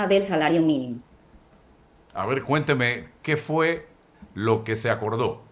del salario mínimo. A ver, cuénteme, ¿qué fue lo que se acordó?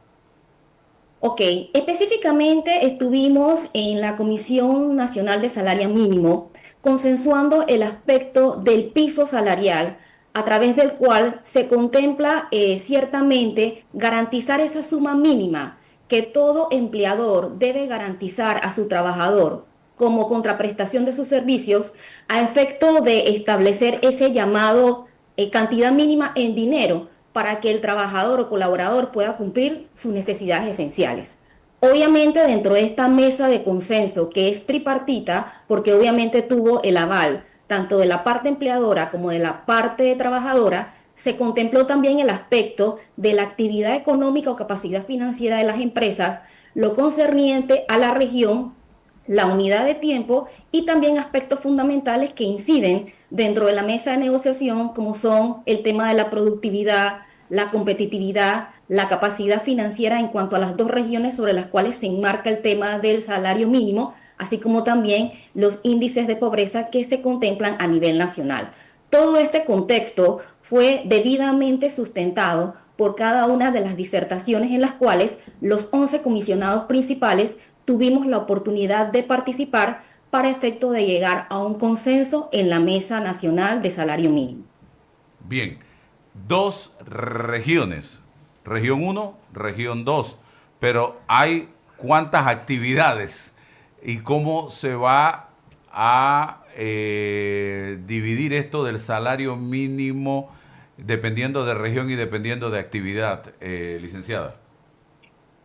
Ok, específicamente estuvimos en la Comisión Nacional de Salario Mínimo consensuando el aspecto del piso salarial a través del cual se contempla ciertamente garantizar esa suma mínima que todo empleador debe garantizar a su trabajador como contraprestación de sus servicios a efecto de establecer ese llamado cantidad mínima en dinero para que el trabajador o colaborador pueda cumplir sus necesidades esenciales. Obviamente dentro de esta mesa de consenso que es tripartita, porque obviamente tuvo el aval tanto de la parte empleadora como de la parte trabajadora, se contempló también el aspecto de la actividad económica o capacidad financiera de las empresas, lo concerniente a la región, la unidad de tiempo y también aspectos fundamentales que inciden dentro de la mesa de negociación, como son el tema de la productividad, la competitividad, la capacidad financiera en cuanto a las dos regiones sobre las cuales se enmarca el tema del salario mínimo, así como también los índices de pobreza que se contemplan a nivel nacional. Todo este contexto fue debidamente sustentado por cada una de las disertaciones en las cuales los 11 comisionados principales tuvimos la oportunidad de participar para efecto de llegar a un consenso en la Mesa Nacional de Salario Mínimo. Bien, dos regiones, región uno, región 2, pero hay cuántas actividades y cómo se va a dividir esto del salario mínimo dependiendo de región y dependiendo de actividad, licenciada.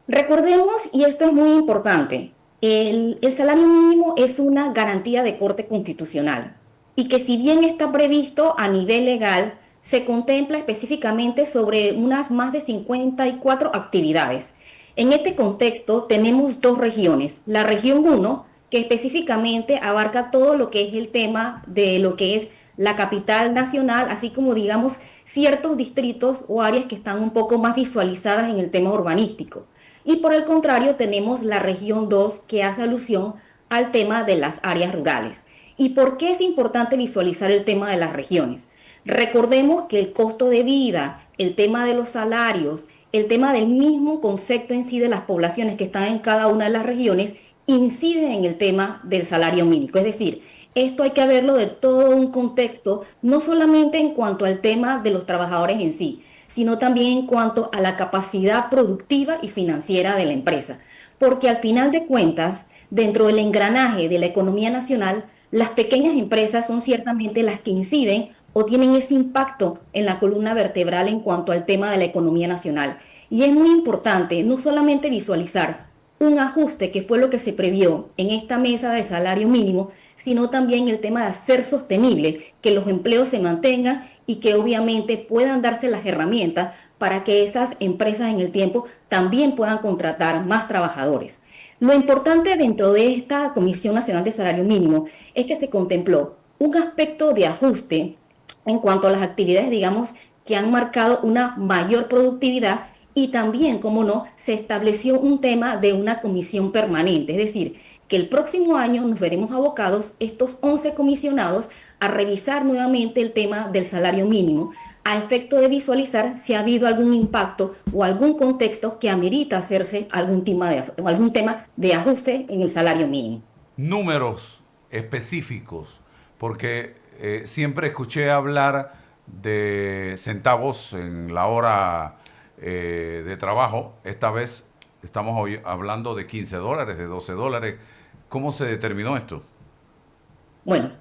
Recordemos, y esto es muy importante, el salario mínimo es una garantía de corte constitucional y que si bien está previsto a nivel legal, se contempla específicamente sobre unas más de 54 actividades. En este contexto tenemos dos regiones, la región uno que específicamente abarca todo lo que es el tema de lo que es la capital nacional, así como digamos ciertos distritos o áreas que están un poco más visualizadas en el tema urbanístico. Y por el contrario, tenemos la región 2 que hace alusión al tema de las áreas rurales. ¿Y por qué es importante visualizar el tema de las regiones? Recordemos que el costo de vida, el tema de los salarios, el tema del mismo concepto en sí de las poblaciones que están en cada una de las regiones inciden en el tema del salario mínimo. Es decir, esto hay que verlo de todo un contexto, no solamente en cuanto al tema de los trabajadores en sí, sino también en cuanto a la capacidad productiva y financiera de la empresa. Porque al final de cuentas, dentro del engranaje de la economía nacional, las pequeñas empresas son ciertamente las que inciden o tienen ese impacto en la columna vertebral en cuanto al tema de la economía nacional. Y es muy importante no solamente visualizar un ajuste que fue lo que se previó en esta mesa de salario mínimo, sino también el tema de hacer sostenible que los empleos se mantengan y que obviamente puedan darse las herramientas para que esas empresas en el tiempo también puedan contratar más trabajadores. Lo importante dentro de esta Comisión Nacional de Salario Mínimo es que se contempló un aspecto de ajuste en cuanto a las actividades, digamos, que han marcado una mayor productividad y también, como no, se estableció un tema de una comisión permanente, es decir, que el próximo año nos veremos abocados estos 11 comisionados a revisar nuevamente el tema del salario mínimo a efecto de visualizar si ha habido algún impacto o algún contexto que amerita hacerse algún tema de ajuste en el salario mínimo. Números específicos, porque siempre escuché hablar de centavos en la hora de trabajo. Esta vez estamos hoy hablando de $15, de $12. ¿Cómo se determinó esto? Bueno,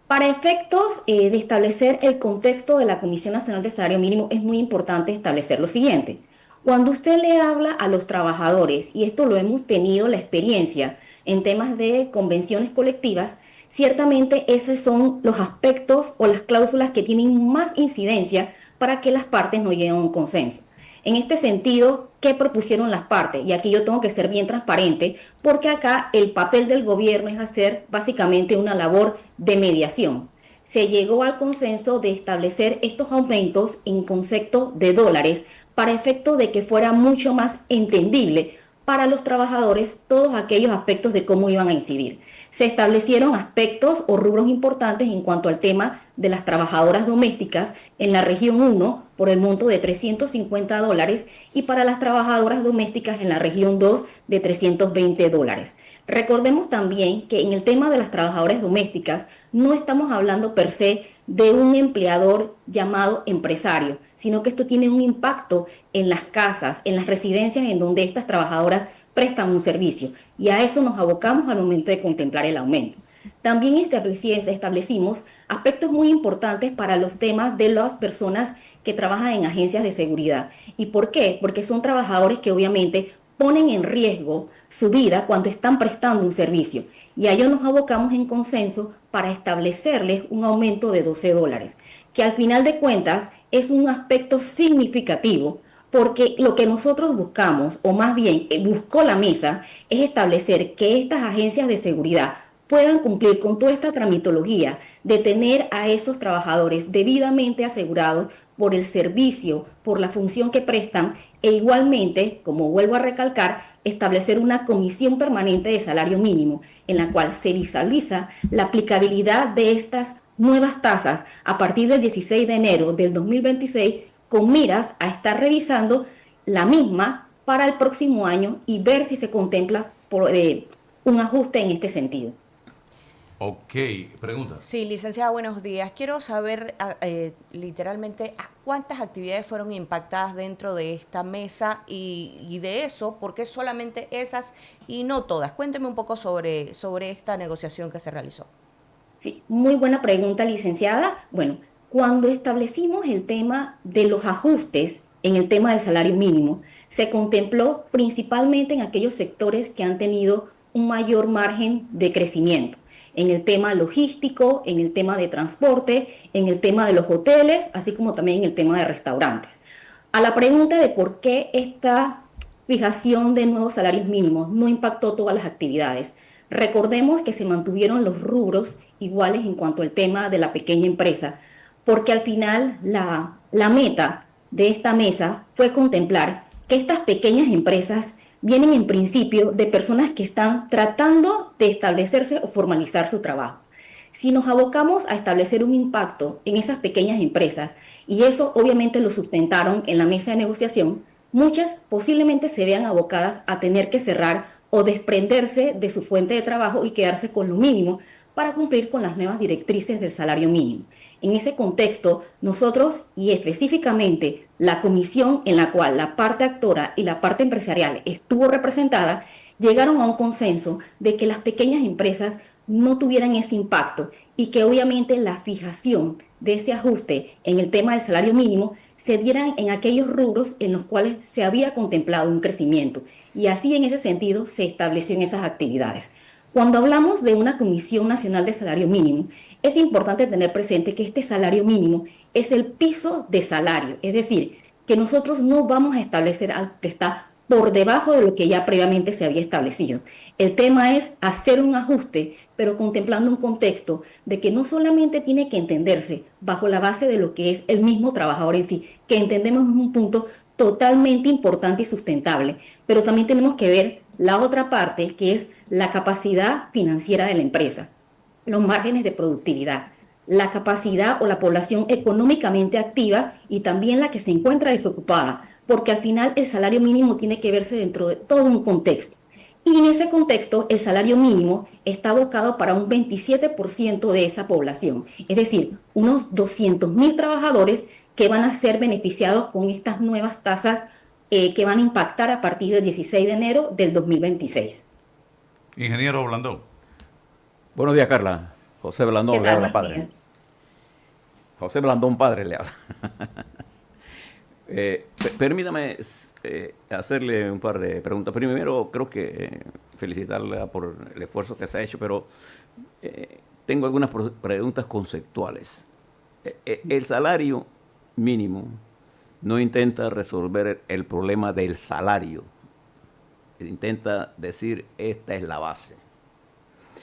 para efectos de establecer el contexto de la Comisión Nacional de Salario Mínimo es muy importante establecer lo siguiente. Cuando usted le habla a los trabajadores, y esto lo hemos tenido la experiencia en temas de convenciones colectivas, ciertamente esos son los aspectos o las cláusulas que tienen más incidencia para que las partes no lleguen a un consenso. En este sentido, ¿qué propusieron las partes? Y aquí yo tengo que ser bien transparente porque acá el papel del gobierno es hacer básicamente una labor de mediación. Se llegó al consenso de establecer estos aumentos en concepto de dólares para efecto de que fuera mucho más entendible para los trabajadores todos aquellos aspectos de cómo iban a incidir. Se establecieron aspectos o rubros importantes en cuanto al tema de las trabajadoras domésticas en la región 1 por el monto de $350 y para las trabajadoras domésticas en la región 2 de $320. Recordemos también que en el tema de las trabajadoras domésticas no estamos hablando per se de un empleador llamado empresario, sino que esto tiene un impacto en las casas, en las residencias en donde estas trabajadoras prestan un servicio, y a eso nos abocamos al momento de contemplar el aumento. También establecimos aspectos muy importantes para los temas de las personas que trabajan en agencias de seguridad. ¿Y por qué? Porque son trabajadores que obviamente ponen en riesgo su vida cuando están prestando un servicio. Y a ello nos abocamos en consenso para establecerles un aumento de $12, que al final de cuentas es un aspecto significativo, porque lo que nosotros buscamos, o más bien buscó la mesa, es establecer que estas agencias de seguridad puedan cumplir con toda esta tramitología de tener a esos trabajadores debidamente asegurados por el servicio, por la función que prestan, e igualmente, como vuelvo a recalcar, establecer una comisión permanente de salario mínimo en la cual se visualiza la aplicabilidad de estas nuevas tasas a partir del 16 de enero del 2026, con miras a estar revisando la misma para el próximo año y ver si se contempla un ajuste en este sentido. Ok, preguntas. Sí, licenciada, buenos días. Quiero saber literalmente a cuántas actividades fueron impactadas dentro de esta mesa y de eso, ¿por qué solamente esas y no todas? Cuénteme un poco sobre esta negociación que se realizó. Sí, muy buena pregunta, licenciada. Bueno, cuando establecimos el tema de los ajustes en el tema del salario mínimo, se contempló principalmente en aquellos sectores que han tenido un mayor margen de crecimiento, en el tema logístico, en el tema de transporte, en el tema de los hoteles, así como también en el tema de restaurantes. A la pregunta de por qué esta fijación de nuevos salarios mínimos no impactó todas las actividades, recordemos que se mantuvieron los rubros iguales en cuanto al tema de la pequeña empresa, porque al final la meta de esta mesa fue contemplar que estas pequeñas empresas vienen en principio de personas que están tratando de establecerse o formalizar su trabajo. Si nos abocamos a establecer un impacto en esas pequeñas empresas, y eso obviamente lo sustentaron en la mesa de negociación, muchas posiblemente se vean abocadas a tener que cerrar o desprenderse de su fuente de trabajo y quedarse con lo mínimo para cumplir con las nuevas directrices del salario mínimo. En ese contexto, nosotros y específicamente la comisión en la cual la parte actora y la parte empresarial estuvo representada, llegaron a un consenso de que las pequeñas empresas no tuvieran ese impacto y que obviamente la fijación de ese ajuste en el tema del salario mínimo se dieran en aquellos rubros en los cuales se había contemplado un crecimiento, y así en ese sentido se estableció en esas actividades. Cuando hablamos de una Comisión Nacional de Salario Mínimo, es importante tener presente que este salario mínimo es el piso de salario, es decir, que nosotros no vamos a establecer algo que está por debajo de lo que ya previamente se había establecido. El tema es hacer un ajuste, pero contemplando un contexto de que no solamente tiene que entenderse bajo la base de lo que es el mismo trabajador en sí, que entendemos es un punto totalmente importante y sustentable, pero también tenemos que ver la otra parte, que es la capacidad financiera de la empresa, los márgenes de productividad, la capacidad o la población económicamente activa y también la que se encuentra desocupada, porque al final el salario mínimo tiene que verse dentro de todo un contexto. Y en ese contexto, el salario mínimo está abocado para un 27% de esa población, es decir, unos 200.000 trabajadores que van a ser beneficiados con estas nuevas tasas que van a impactar a partir del 16 de enero del 2026. Ingeniero Blandón. Buenos días, Carla. José Blandón le habla, padre. José Blandón, padre, le habla. Permítame hacerle un par de preguntas. Primero, creo que felicitarla por el esfuerzo que se ha hecho, pero tengo algunas preguntas conceptuales. El salario mínimo no intenta resolver el problema del salario. Intenta decir, esta es la base.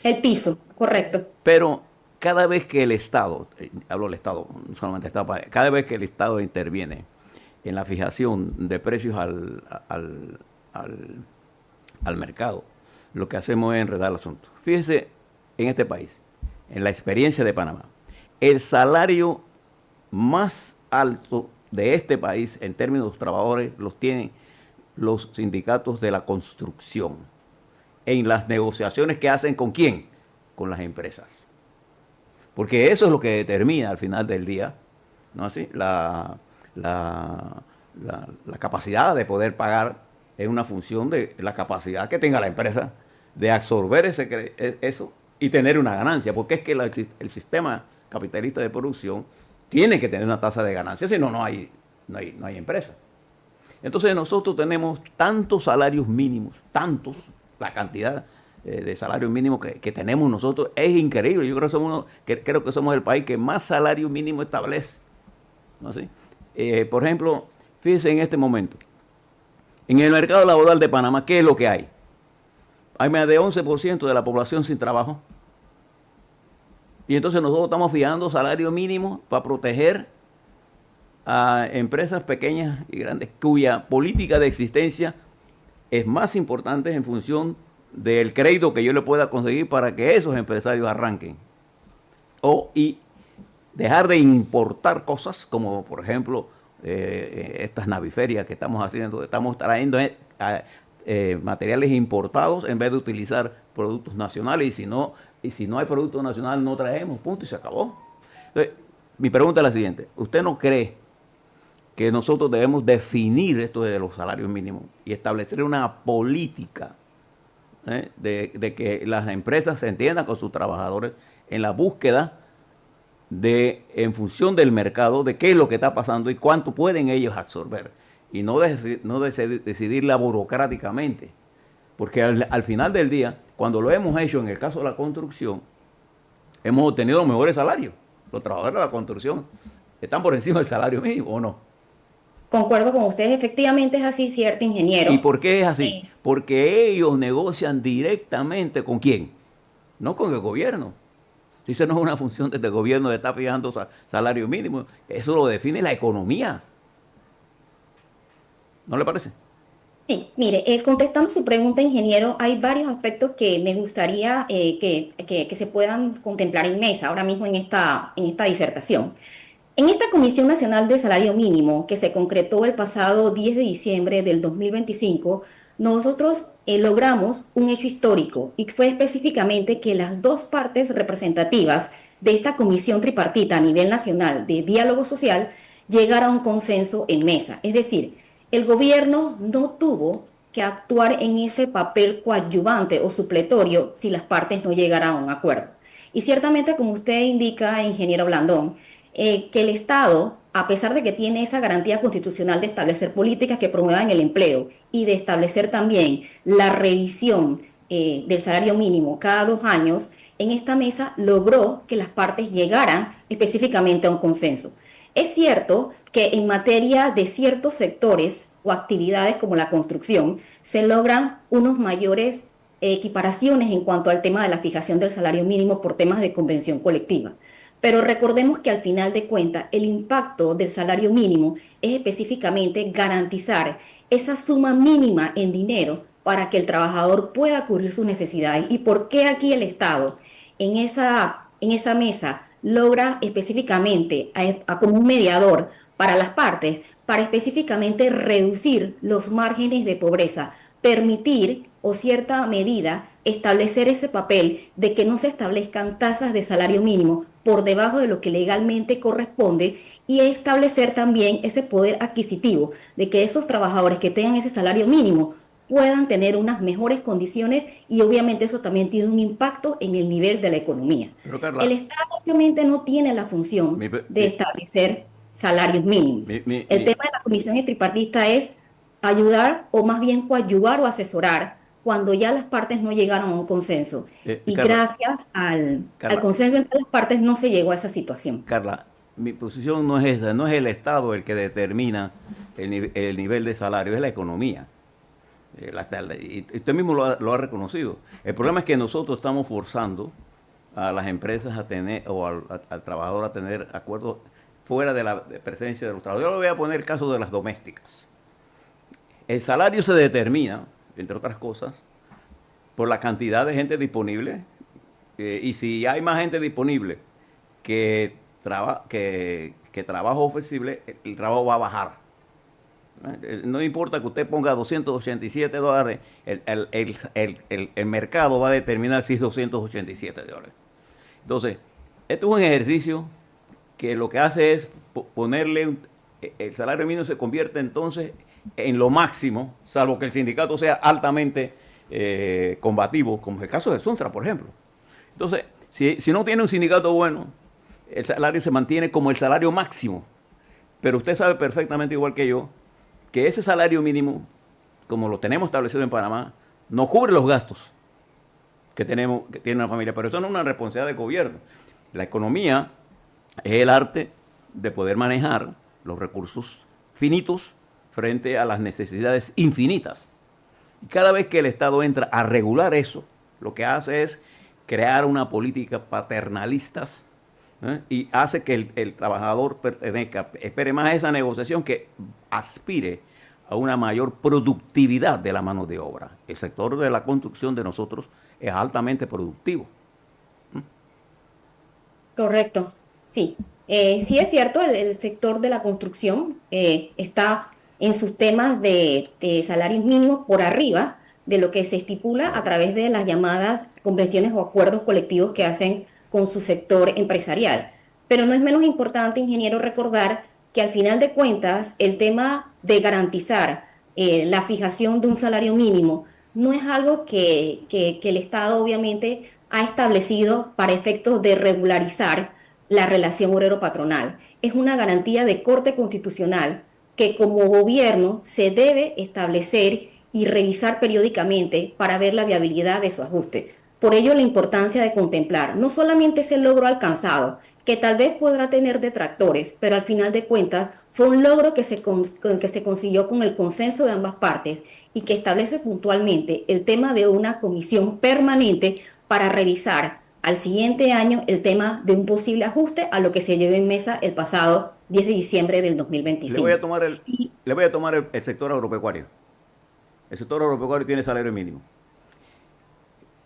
El piso, correcto. Pero cada vez que el Estado, hablo del Estado, no solamente el Estado, cada vez que el Estado interviene en la fijación de precios al mercado, lo que hacemos es enredar el asunto. Fíjese, en este país, en la experiencia de Panamá, el salario más alto de este país en términos de los trabajadores los tienen los sindicatos de la construcción en las negociaciones que hacen ¿con quién? Con las empresas. Porque eso es lo que determina al final del día, ¿no así? La capacidad de poder pagar es una función de la capacidad que tenga la empresa de absorber eso y tener una ganancia, porque es que el sistema capitalista de producción tiene que tener una tasa de ganancia, si no, no hay empresa. Entonces nosotros tenemos tantos salarios mínimos, la cantidad de salarios mínimos que tenemos nosotros es increíble. Yo creo que somos el país que más salario mínimo establece, ¿no? ¿Sí? Por ejemplo, fíjense en este momento, en el mercado laboral de Panamá, ¿qué es lo que hay? Hay más de 11% de la población sin trabajo. Y entonces nosotros estamos fijando salario mínimo para proteger a empresas pequeñas y grandes cuya política de existencia es más importante en función del crédito que yo le pueda conseguir para que esos empresarios arranquen. Y dejar de importar cosas como, por ejemplo, estas naviferias que estamos haciendo, estamos trayendo materiales importados en vez de utilizar productos nacionales, y si no hay producto nacional no traemos, punto, y se acabó. Entonces, mi pregunta es la siguiente: ¿usted no cree que nosotros debemos definir esto de los salarios mínimos y establecer una política de que las empresas se entiendan con sus trabajadores en la búsqueda en función del mercado, de qué es lo que está pasando y cuánto pueden ellos absorber? Y no decidirla burocráticamente. Porque al final del día, cuando lo hemos hecho en el caso de la construcción, hemos obtenido los mejores salarios. Los trabajadores de la construcción están por encima del salario mínimo, ¿o no? Concuerdo con ustedes, efectivamente es así, cierto, ingeniero. ¿Y por qué es así? Porque ellos negocian directamente ¿con quién? No con el gobierno. Si eso no es una función del gobierno de estar fijando salario mínimo, eso lo define la economía. ¿No le parece? Sí, mire, contestando su pregunta, ingeniero, hay varios aspectos que me gustaría que se puedan contemplar en mesa ahora mismo en esta disertación. En esta Comisión Nacional de Salario Mínimo, que se concretó el pasado 10 de diciembre del 2025, nosotros logramos un hecho histórico, y fue específicamente que las dos partes representativas de esta comisión tripartita a nivel nacional de diálogo social llegaran a un consenso en mesa. Es decir, el gobierno no tuvo que actuar en ese papel coadyuvante o supletorio si las partes no llegaran a un acuerdo. Y ciertamente, como usted indica, ingeniero Blandón, que el Estado, a pesar de que tiene esa garantía constitucional de establecer políticas que promuevan el empleo y de establecer también la revisión del salario mínimo cada 2 años, en esta mesa logró que las partes llegaran específicamente a un consenso. Es cierto que en materia de ciertos sectores o actividades como la construcción, se logran unos mayores equiparaciones en cuanto al tema de la fijación del salario mínimo por temas de convención colectiva. Pero recordemos que al final de cuentas el impacto del salario mínimo es específicamente garantizar esa suma mínima en dinero para que el trabajador pueda cubrir sus necesidades. ¿Y por qué aquí el Estado en esa mesa logra específicamente como un mediador para las partes, para específicamente reducir los márgenes de pobreza, permitir o cierta medida establecer ese papel de que no se establezcan tasas de salario mínimo por debajo de lo que legalmente corresponde, y establecer también ese poder adquisitivo de que esos trabajadores que tengan ese salario mínimo puedan tener unas mejores condiciones, y obviamente eso también tiene un impacto en el nivel de la economía. Pero, Carla, el Estado obviamente no tiene la función de establecer salarios mínimos. El tema de la comisión tripartita es ayudar, o más bien coadyuvar o asesorar cuando ya las partes no llegaron a un consenso. Y Carla, gracias al consenso entre las partes no se llegó a esa situación. Carla, mi posición no es esa, no es el Estado el que determina el nivel de salario, es la economía. Y usted mismo lo ha reconocido. El problema es que nosotros estamos forzando a las empresas a tener, o al trabajador a tener acuerdos fuera de la presencia de los trabajadores. Yo le voy a poner el caso de las domésticas. El salario se determina, entre otras cosas, por la cantidad de gente disponible, y si hay más gente disponible que trabajo ofrecible, el trabajo va a bajar. No importa que usted ponga $287, el mercado va a determinar si es $287. Entonces, esto es un ejercicio que lo que hace es ponerle, el salario mínimo se convierte entonces en lo máximo, salvo que el sindicato sea altamente combativo, como es el caso de Suntra, por ejemplo. Entonces, si no tiene un sindicato bueno, el salario se mantiene como el salario máximo. Pero usted sabe perfectamente, igual que yo, que ese salario mínimo, como lo tenemos establecido en Panamá, no cubre los gastos que tiene una familia. Pero eso no es una responsabilidad del gobierno. La economía es el arte de poder manejar los recursos finitos frente a las necesidades infinitas. Y cada vez que el Estado entra a regular eso, lo que hace es crear una política paternalista, y hace que el trabajador espere más esa negociación, que aspire a una mayor productividad de la mano de obra. El sector de la construcción de nosotros es altamente productivo. Correcto, sí. Sí es cierto, el sector de la construcción está en sus temas de salarios mínimos por arriba de lo que se estipula a través de las llamadas convenciones o acuerdos colectivos que hacen con su sector empresarial. Pero no es menos importante, ingeniero, recordar que al final de cuentas el tema de garantizar la fijación de un salario mínimo no es algo que el Estado obviamente ha establecido para efectos de regularizar la relación obrero-patronal. Es una garantía de corte constitucional que como gobierno se debe establecer y revisar periódicamente para ver la viabilidad de su ajuste. Por ello, la importancia de contemplar no solamente ese logro alcanzado, que tal vez podrá tener detractores, pero al final de cuentas fue un logro que se consiguió con el consenso de ambas partes y que establece puntualmente el tema de una comisión permanente para revisar al siguiente año el tema de un posible ajuste a lo que se llevó en mesa el pasado 10 de diciembre del 2025. Le voy a tomar el sector agropecuario. El sector agropecuario tiene salario mínimo.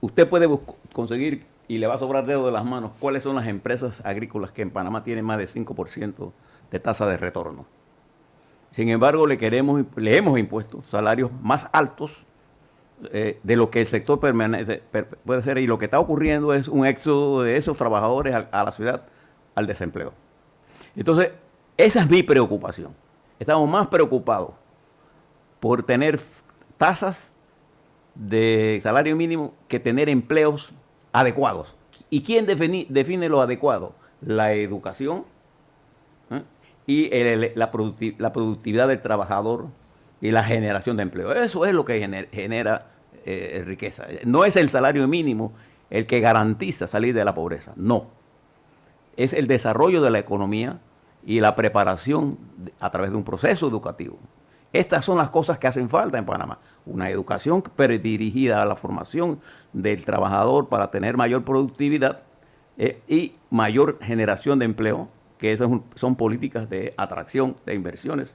Usted puede conseguir, y le va a sobrar dedo de las manos, cuáles son las empresas agrícolas que en Panamá tienen más de 5% de tasa de retorno. Sin embargo, le hemos impuesto salarios más altos de lo que el sector permanente puede ser, y lo que está ocurriendo es un éxodo de esos trabajadores a la ciudad, al desempleo. Entonces, esa es mi preocupación. Estamos más preocupados por tener tasas de salario mínimo que tener empleos adecuados. ¿Y quién define lo adecuado? La educación y la productividad del trabajador y la generación de empleo. Eso es lo que genera riqueza. No es el salario mínimo el que garantiza salir de la pobreza, no. Es el desarrollo de la economía y la preparación a través de un proceso educativo. Estas son las cosas que hacen falta en Panamá. Una educación dirigida a la formación del trabajador para tener mayor productividad y mayor generación de empleo, que esas son políticas de atracción de inversiones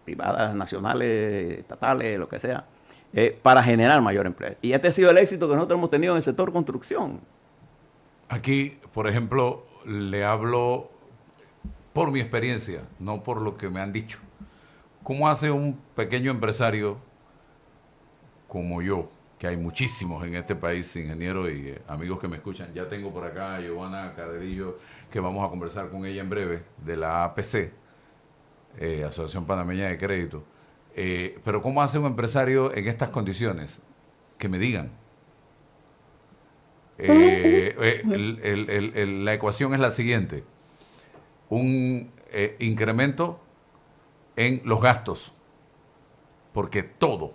privadas, nacionales, estatales, lo que sea, para generar mayor empleo. Y este ha sido el éxito que nosotros hemos tenido en el sector construcción. Aquí, por ejemplo, le hablo por mi experiencia, no por lo que me han dicho. ¿Cómo hace un pequeño empresario como yo, que hay muchísimos en este país, ingenieros y amigos que me escuchan? Ya tengo por acá a Giovanna Carrerillo, que vamos a conversar con ella en breve, de la APC, Asociación Panameña de Crédito. Pero ¿cómo hace un empresario en estas condiciones? Que me digan. La ecuación es la siguiente. Un incremento en los gastos, porque todo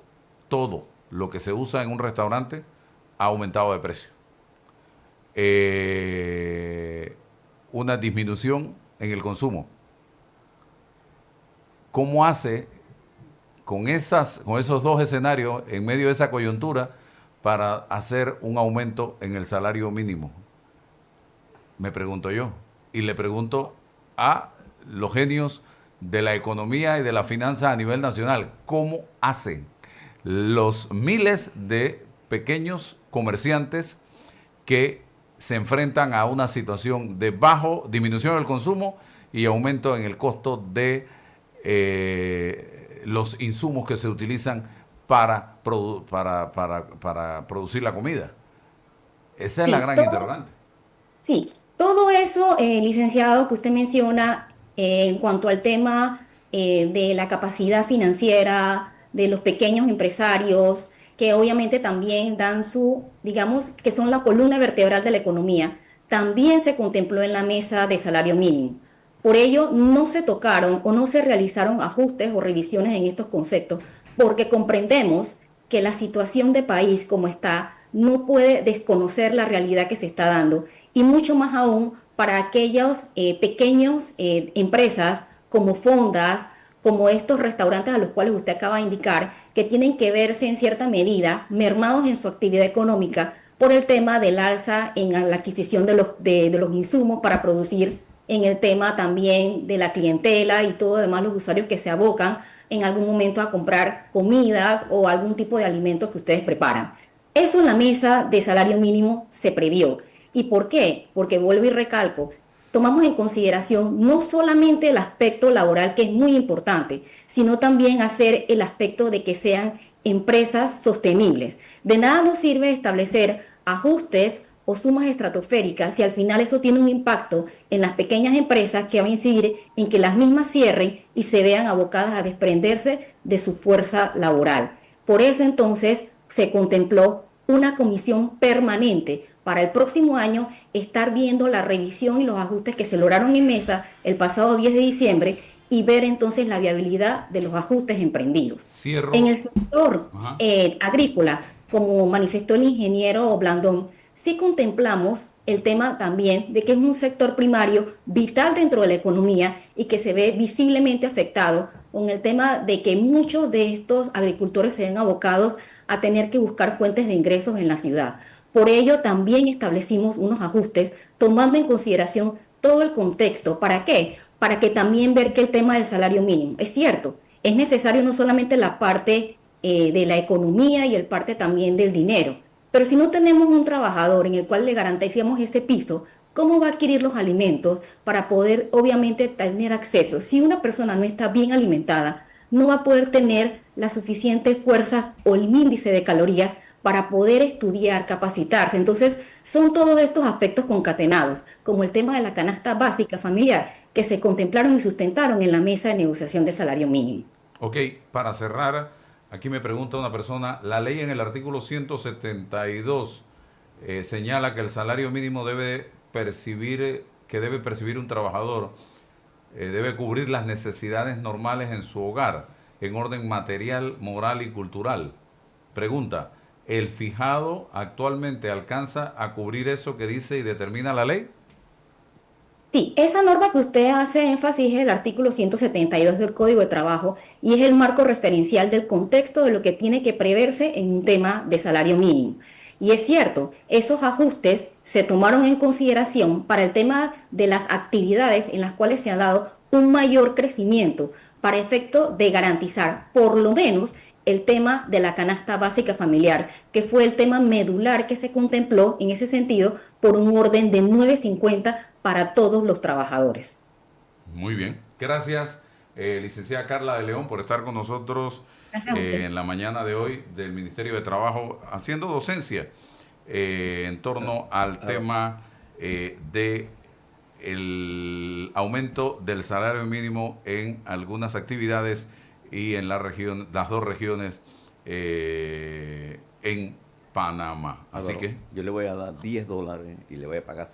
lo que se usa en un restaurante ha aumentado de precio. Una disminución en el consumo. ¿Cómo hace con esos dos escenarios en medio de esa coyuntura para hacer un aumento en el salario mínimo? Me pregunto yo. Y le pregunto a los genios de la economía y de la finanza a nivel nacional, ¿cómo hacen los miles de pequeños comerciantes que se enfrentan a una situación de disminución del consumo y aumento en el costo de los insumos que se utilizan para producir la comida. Esa es Sí, la gran interrogante. sí, todo eso, licenciado, que usted menciona en cuanto al tema de la capacidad financiera de los pequeños empresarios, que obviamente también dan digamos, que son la columna vertebral de la economía, también se contempló en la mesa de salario mínimo. Por ello, no se tocaron o no se realizaron ajustes o revisiones en estos conceptos, porque comprendemos que la situación de país como está no puede desconocer la realidad que se está dando y mucho más aún para aquellos pequeños empresas como fondas, como estos restaurantes a los cuales usted acaba de indicar, que tienen que verse en cierta medida mermados en su actividad económica por el tema del alza en la adquisición de los insumos para producir, en el tema también de la clientela y todo demás los usuarios que se abocan en algún momento a comprar comidas o algún tipo de alimentos que ustedes preparan. Eso en la mesa de salario mínimo se previó. ¿Y por qué? Porque vuelvo y recalco, tomamos en consideración no solamente el aspecto laboral, que es muy importante, sino también hacer el aspecto de que sean empresas sostenibles. De nada nos sirve establecer ajustes o sumas estratosféricas si al final eso tiene un impacto en las pequeñas empresas que va a incidir en que las mismas cierren y se vean abocadas a desprenderse de su fuerza laboral. Por eso entonces se contempló una comisión permanente para el próximo año estar viendo la revisión y los ajustes que se lograron en mesa el pasado 10 de diciembre y ver entonces la viabilidad de los ajustes emprendidos. Cierro. En el sector Ajá. agrícola, como manifestó el ingeniero Blandón, sí contemplamos el tema también de que es un sector primario vital dentro de la economía y que se ve visiblemente afectado con el tema de que muchos de estos agricultores se ven abocados a tener que buscar fuentes de ingresos en la ciudad. Por ello también establecimos unos ajustes tomando en consideración todo el contexto. ¿Para qué? Para que también ver que el tema del salario mínimo, es cierto, es necesario no solamente la parte de la economía y el parte también del dinero, pero si no tenemos un trabajador en el cual le garanticemos ese piso, ¿cómo va a adquirir los alimentos para poder obviamente tener acceso? Si una persona no está bien alimentada, no va a poder tener las suficientes fuerzas o el índice de calorías para poder estudiar, capacitarse. Entonces, son todos estos aspectos concatenados, como el tema de la canasta básica familiar, que se contemplaron y sustentaron en la mesa de negociación de salario mínimo. Ok, para cerrar, aquí me pregunta una persona, la ley en el artículo 172 señala que el salario mínimo que debe percibir un trabajador debe cubrir las necesidades normales en su hogar, en orden material, moral y cultural. Pregunta, ¿el fijado actualmente alcanza a cubrir eso que dice y determina la ley? Sí, esa norma que usted hace énfasis es el artículo 172 del Código de Trabajo y es el marco referencial del contexto de lo que tiene que preverse en un tema de salario mínimo. Y es cierto, esos ajustes se tomaron en consideración para el tema de las actividades en las cuales se ha dado un mayor crecimiento para efecto de garantizar por lo menos el tema de la canasta básica familiar, que fue el tema medular que se contempló en ese sentido por un orden de 9.50 para todos los trabajadores. Muy bien. Gracias, licenciada Carla de León, por estar con nosotros en la mañana de hoy del Ministerio de Trabajo, haciendo docencia en torno al tema de el aumento del salario mínimo en algunas actividades y en las dos regiones en Panamá. Así que yo le voy a dar $10 y le voy a pagar